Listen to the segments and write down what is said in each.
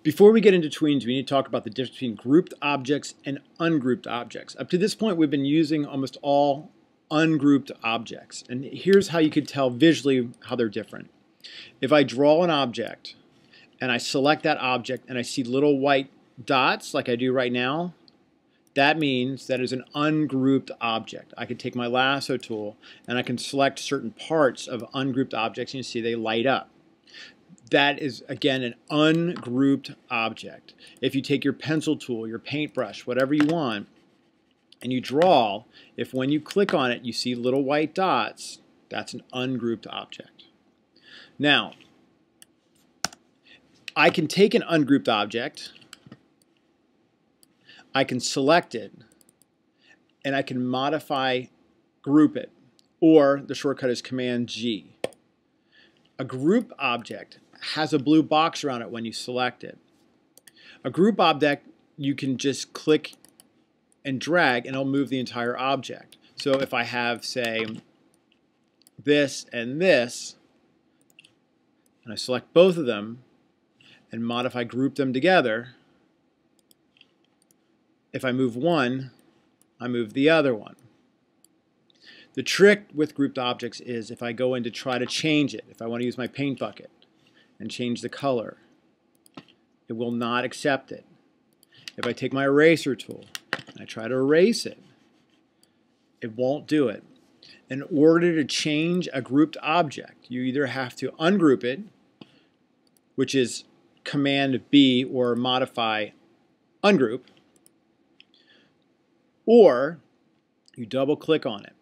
Before we get into tweens, we need to talk about the difference between grouped objects and ungrouped objects. Up to this point, we've been using almost all ungrouped objects. And here's how you could tell visually how they're different. If I draw an object and I select that object and I see little white dots like I do right now, that means that is an ungrouped object. I could take my lasso tool and I can select certain parts of ungrouped objects and you see they light up. That is, again, an ungrouped object. If you take your pencil tool, your paintbrush, whatever you want, and you draw, if when you click on it you see little white dots, that's an ungrouped object. Now, I can take an ungrouped object, I can select it, and I can modify group it, or the shortcut is Command G. A group object has a blue box around it when you select it. A group object, you can just click and drag and it'll move the entire object. So if I have, say, this and this, and I select both of them and modify group them together, if I move one, I move the other one. The trick with grouped objects is if I go in to try to change it, if I want to use my paint bucket and change the color, it will not accept it. If I take my eraser tool and I try to erase it, it won't do it. In order to change a grouped object, you either have to ungroup it, which is Command B or modify ungroup, or you double click on it.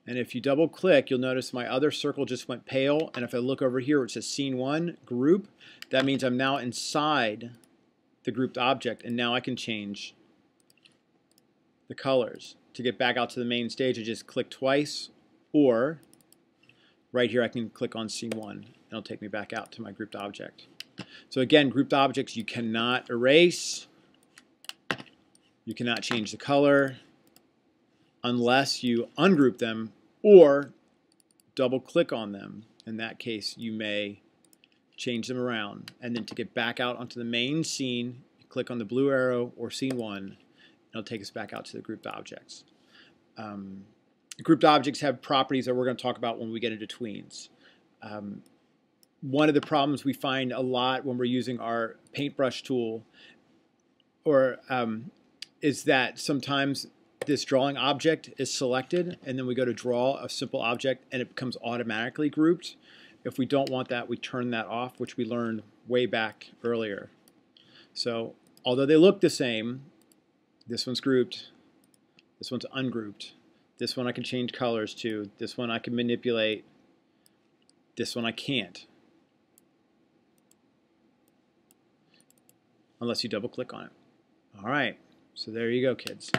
And if you double click, you'll notice my other circle just went pale, and if I look over here where it says Scene 1, Group, that means I'm now inside the grouped object, and now I can change the colors. To get back out to the main stage, I just click twice, or right here I can click on Scene 1, and it'll take me back out to my grouped object. So again, grouped objects you cannot erase, you cannot change the color unless you ungroup them or double click on them. In that case, you may change them around. And then to get back out onto the main scene, you click on the blue arrow or Scene 1, and it'll take us back out to the grouped objects. Grouped objects have properties that we're going to talk about when we get into tweens. One of the problems we find a lot when we're using our paintbrush tool is that sometimes this drawing object is selected and then we go to draw a simple object and it becomes automatically grouped. If we don't want that, we turn that off, which we learned way back earlier. So although they look the same, this one's grouped, this one's ungrouped, this one I can change colors to, this one I can manipulate, this one I can't, unless you double click on it. All right, so there you go, kids.